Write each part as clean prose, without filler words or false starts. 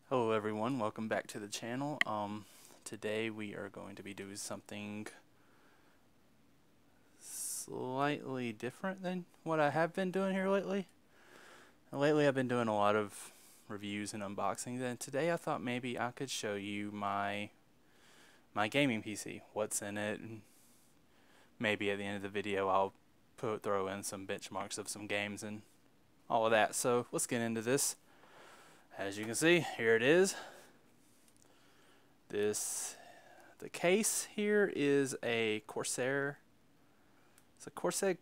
Hello everyone, welcome back to the channel. Today we are going to be doing something slightly different than what I have been doing here lately. Lately I've been doing a lot of reviews and unboxings, and today I thought maybe I could show you my gaming PC, what's in it, and maybe at the end of the video I'll throw in some benchmarks of some games and all of that. So let's get into this. As you can see, here it is. The case here is a Corsair. It's a Corsair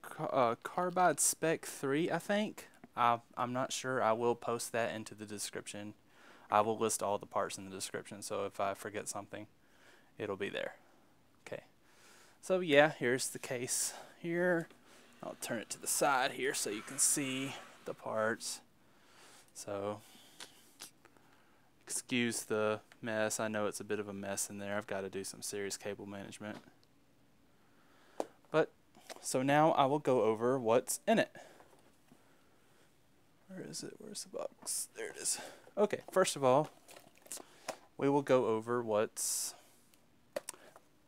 Carbide Spec 3, I think. I'm not sure. I will post that into the description. I will list all the parts in the description, so if I forget something, it'll be there. Okay. So yeah, here's the case here. I'll turn it to the side here so you can see the parts. So excuse the mess. I know it's a bit of a mess in there. I've got to do some serious cable management. But so now I will go over what's in it. Where is it? Where's the box? There it is. Okay, first of all, we will go over what's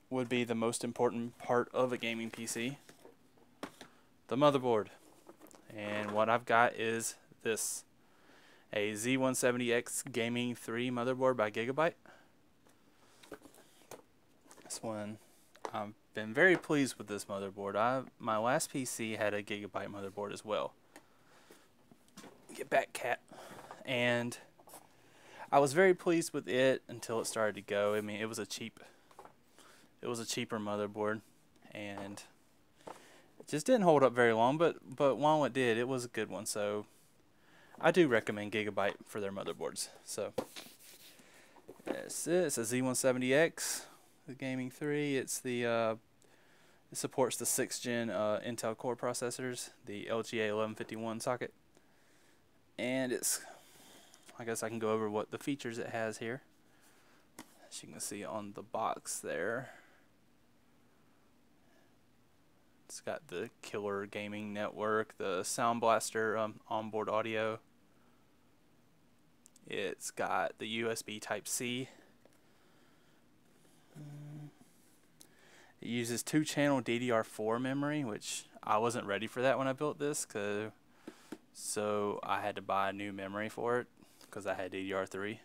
would be the most important part of a gaming PC, the motherboard. And what I've got is this. A Z170X Gaming 3 motherboard by Gigabyte. This one, I've been very pleased with this motherboard. My last PC had a Gigabyte motherboard as well. Get back, cat. And I was very pleased with it until it started to go. I mean, it was a cheaper motherboard, and it just didn't hold up very long. But while it did, it was a good one. So I do recommend Gigabyte for their motherboards. So it's a Z170X, the Gaming 3. It's the it supports the 6th gen Intel Core processors, the LGA 1151 socket, and it's, I guess I can go over what the features it has here. As you can see on the box there, it's got the killer gaming network, the Sound Blaster onboard audio. It's got the USB Type-C. It uses 2-channel DDR4 memory, which I wasn't ready for that when I built this, so I had to buy a new memory for it because I had DDR3.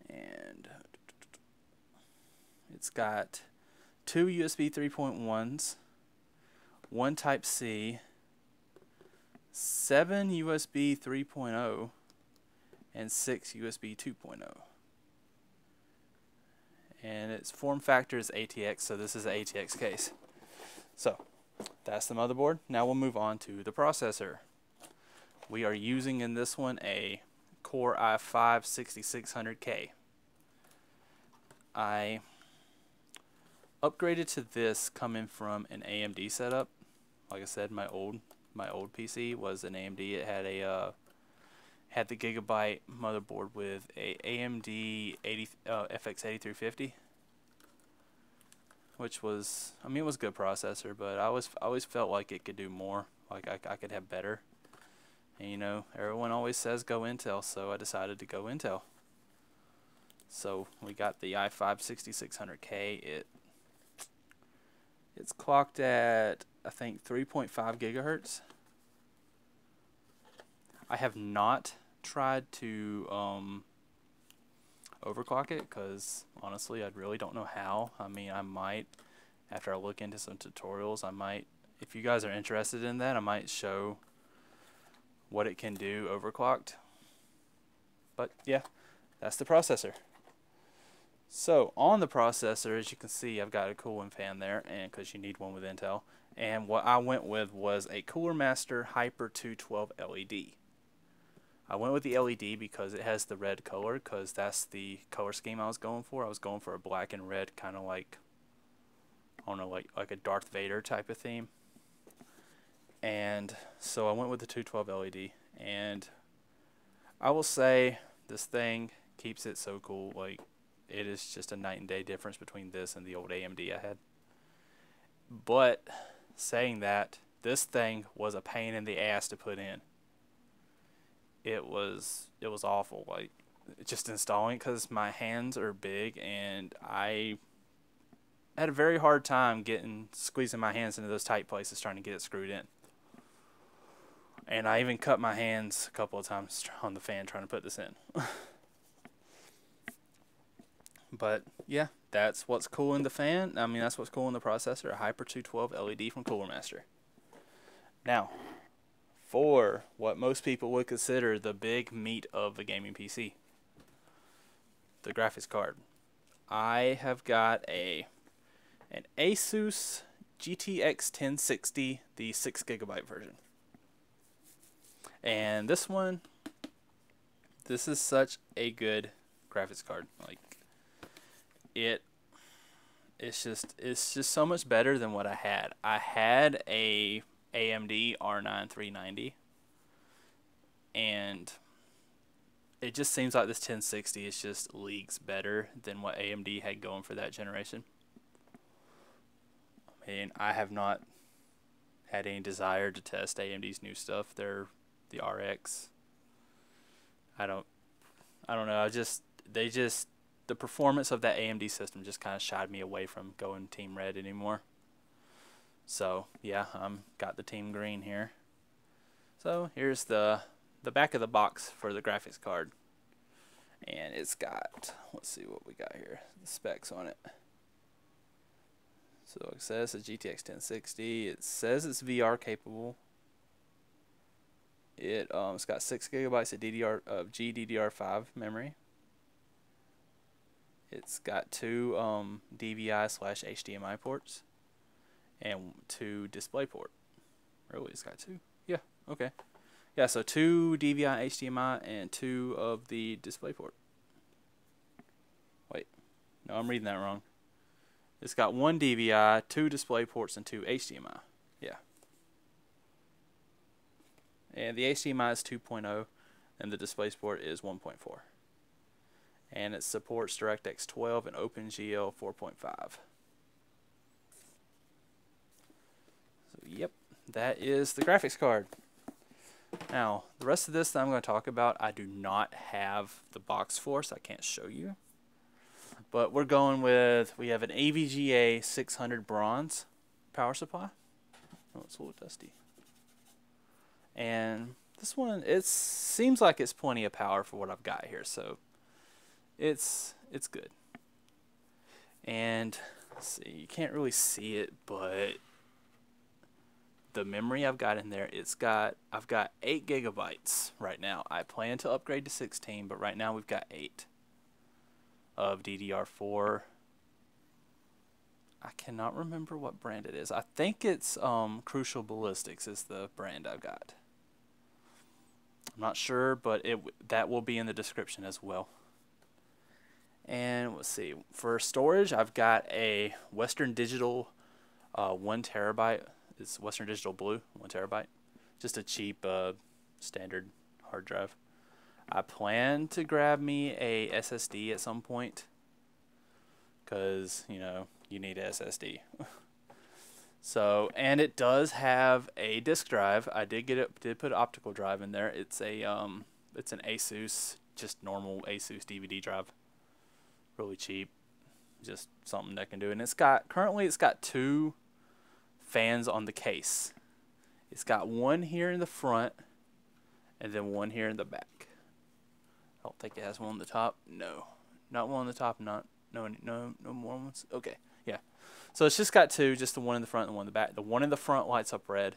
And it's got 2 USB 3.1s, 1 Type-C, 7 USB 3.0, and 6 USB 2.0. And its form factor is ATX, so this is an ATX case. So that's the motherboard. Now we'll move on to the processor. We are using in this one a Core i5 6600K. I upgraded to this coming from an AMD setup. Like I said, my old PC was an AMD. It had had the Gigabyte motherboard with a AMD FX 8350, which was, I mean, it was a good processor, but I always felt like it could do more, like I could have better. And you know, everyone always says go Intel, so I decided to go Intel. So we got the i5 6600K. It's clocked at, I think, 3.5 gigahertz. I have not tried to overclock it because honestly I really don't know how. I mean, I might, after I look into some tutorials, I might, if you guys are interested in that, I might show what it can do overclocked. But yeah, that's the processor. So on the processor, as you can see, I've got a cooling fan there, and because you need one with Intel. And what I went with was a Cooler Master Hyper 212 LED. I went with the LED because it has the red color, because that's the color scheme I was going for. I was going for a black and red, kind of like, I don't know, like a Darth Vader type of theme. And so I went with the 212 LED, and I will say this thing keeps it so cool. Like, it is just a night and day difference between this and the old AMD I had. But saying that, this thing was a pain in the ass to put in. It was awful. Like, just installing it because my hands are big and I had a very hard time squeezing my hands into those tight places trying to get it screwed in. And I even cut my hands a couple of times on the fan trying to put this in. But yeah, that's what's cool in the fan. I mean, that's what's cool in the processor, a Hyper 212 LED from Cooler Master. Now, for what most people would consider the big meat of the gaming PC, the graphics card. I have got an Asus GTX 1060, the 6GB version. And this is such a good graphics card. Like, it's just so much better than what I had. I had a AMD R9 390, and it just seems like this 1060 is just leagues better than what AMD had going for that generation. I mean, I have not had any desire to test AMD's new stuff. The RX. I don't know. The performance of that AMD system just kind of shied me away from going Team Red anymore. So yeah, got the Team Green here. So here's the back of the box for the graphics card, and it's got, let's see what we got here, the specs on it. So it says it's a GTX 1060. It says it's VR capable. It's got 6 gigabytes of GDDR5 memory. It's got 2 DVI/HDMI ports and 2 DisplayPort. Really, it's got 2? Yeah, okay. Yeah, so 2 DVI HDMI and 2 of the DisplayPort. Wait, no, I'm reading that wrong. It's got 1 DVI, 2 DisplayPorts, and 2 HDMI. Yeah. And the HDMI is 2.0, and the DisplayPort is 1.4. And it supports DirectX 12 and OpenGL 4.5. So, yep, that is the graphics card. Now, the rest of this that I'm going to talk about, I do not have the box for, so I can't show you. But we're going with, we have an AVGA 600 bronze power supply. Oh, it's a little dusty. And this one, it seems like it's plenty of power for what I've got here, so it's good. And let's see, you can't really see it, but the memory I've got in there, I've got 8 gigabytes right now. I plan to upgrade to 16, but right now we've got 8 of DDR4. I cannot remember what brand it is. I think it's Crucial Ballistix is the brand I've got. I'm not sure, but that will be in the description as well. And let's see, for storage, I've got a Western Digital 1 terabyte. It's Western Digital Blue 1 terabyte. Just a cheap standard hard drive. I plan to grab me a SSD at some point, because you know you need a SSD. So, and it does have a disk drive. I did put an optical drive in there. It's an Asus, just normal Asus DVD drive. Really cheap, just something that can do it. And currently it's got 2 fans on the case. It's got one here in the front and then one here in the back. I don't think it has one on the top. No, not one on the top. No more ones. Okay, yeah. So it's just got 2, just the one in the front and the one in the back. The one in the front lights up red.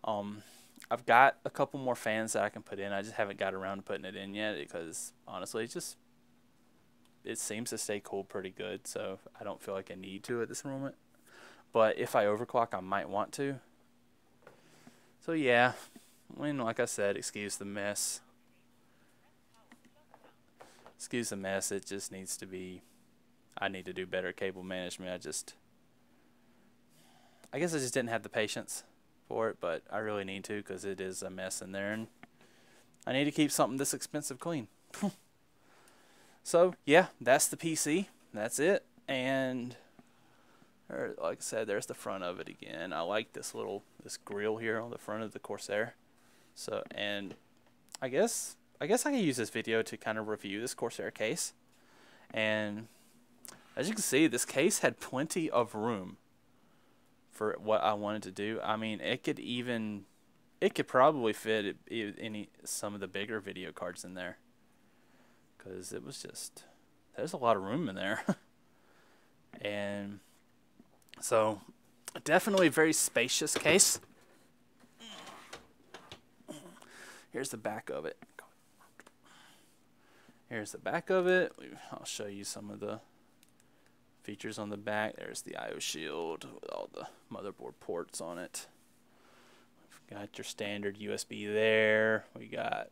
I've got a couple more fans that I can put in. I just haven't got around to putting it in yet because honestly, it seems to stay cool pretty good. So I don't feel like I need to at this moment. But if I overclock, I might want to. So yeah, like I said, excuse the mess. Excuse the mess. It just needs to be. I need to do better cable management. I guess I just didn't have the patience for it, but I really need to because it is a mess in there, and I need to keep something this expensive clean. So yeah, that's the PC. That's it. And like I said, there's the front of it again. I like this grill here on the front of the Corsair. So, and I guess I guess I can use this video to kind of review this Corsair case. And as you can see, this case had plenty of room for what I wanted to do. I mean, it could probably fit some of the bigger video cards in there, because it was just, there's a lot of room in there. And so definitely a very spacious case. Here's the back of it. Here's the back of it. I'll show you some of the features on the back. There's the I/O shield with all the motherboard ports on it. We've got your standard USB there. We got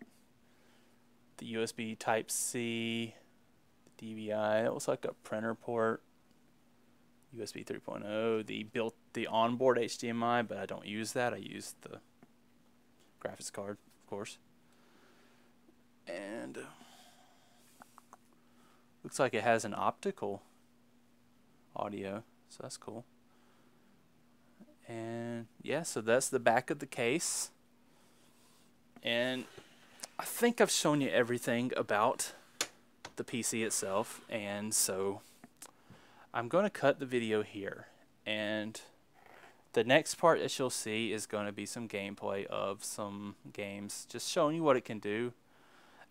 the USB Type-C, the DVI. It looks like a printer port. USB 3.0. The onboard HDMI, but I don't use that. I use the graphics card, of course. And looks like it has an optical audio, so that's cool. And yeah, so that's the back of the case. And I think I've shown you everything about the PC itself, and so I'm going to cut the video here. And the next part that you'll see is going to be some gameplay of some games, just showing you what it can do.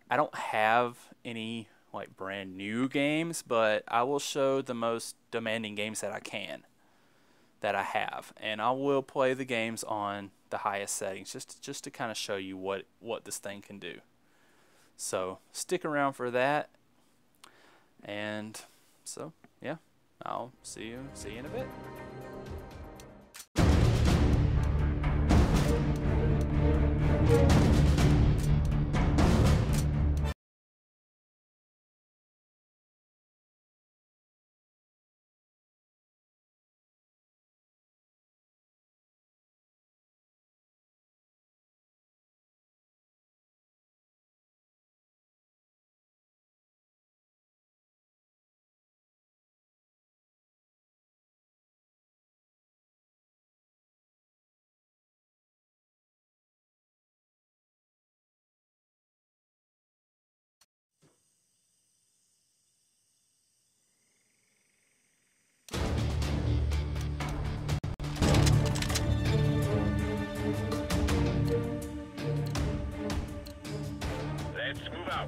I don't have any like brand new games, but I will show the most demanding games that I can, that I have, and I will play the games on the highest settings just to kind of show you what this thing can do. So stick around for that, and so yeah, I'll see you in a bit. Let's move out.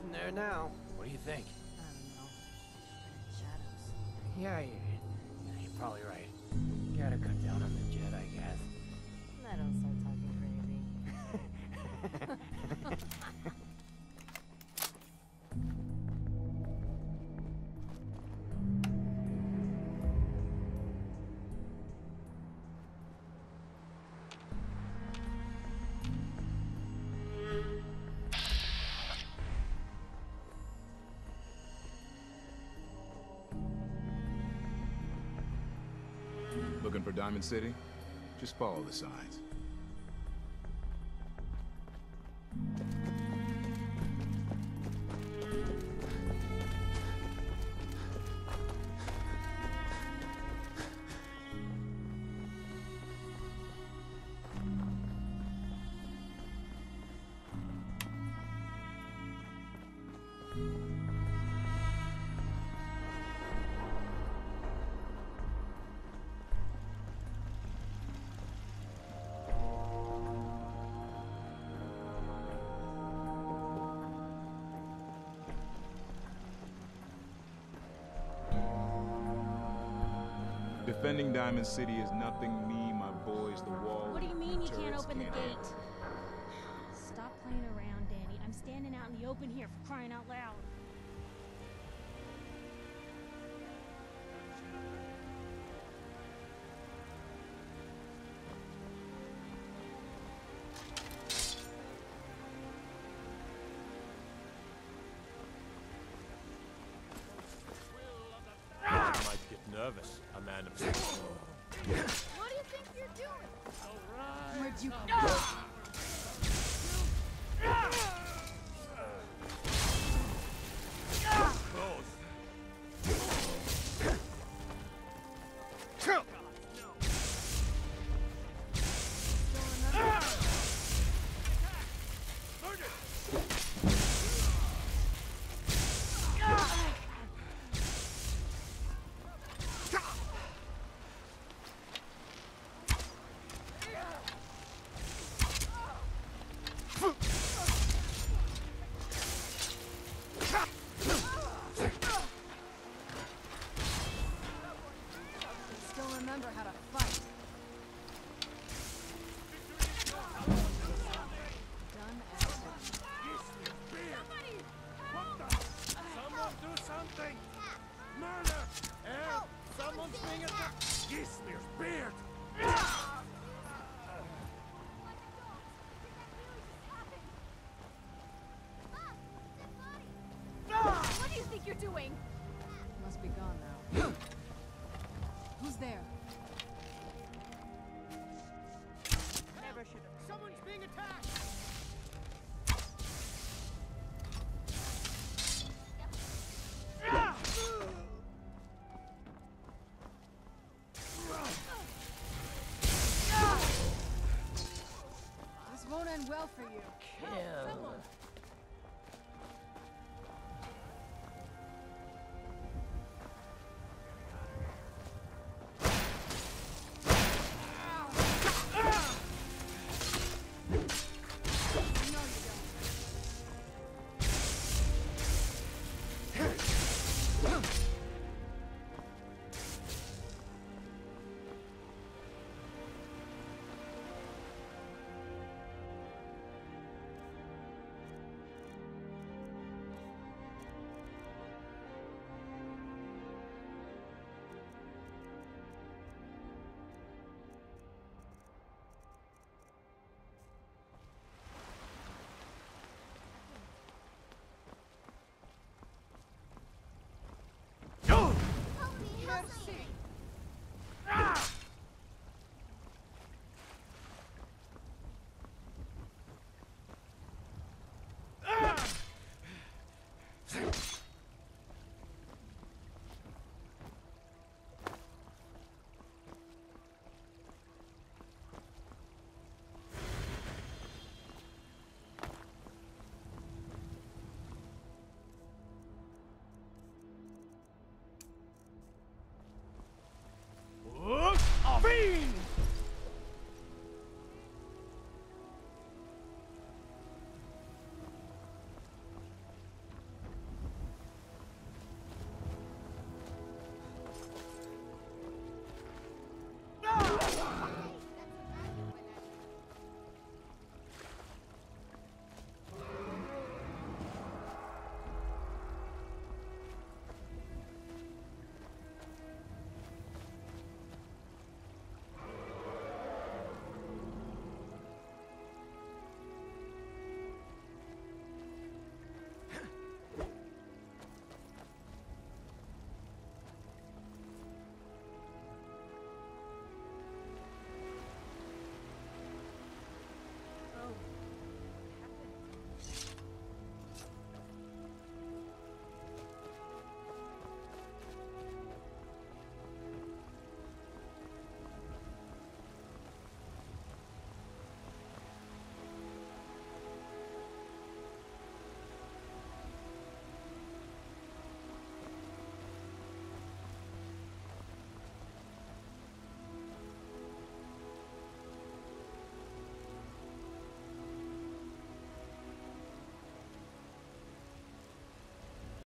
nothing there now. What do you think? I don't know. Shadows. Yeah, you're probably right. Gotta cut down on the jet, I guess. I don't start talking crazy. Looking for Diamond City? Just follow the signs. Defending Diamond City is nothing. Me, my boys, the wall. What do you mean you can't turrets open the can't gate? handle. Stop playing around, Danny. I'm standing out in the open here for crying out loud. I might get nervous, a man of What do you think you're doing? Where'd you go? Still remember how to fight. Done as Someone do something! Murder! Help! Someone's being attacked! Gismir's beard! What do you think you're doing? Must be gone now. Who's there? Never should have. Someone's being attacked!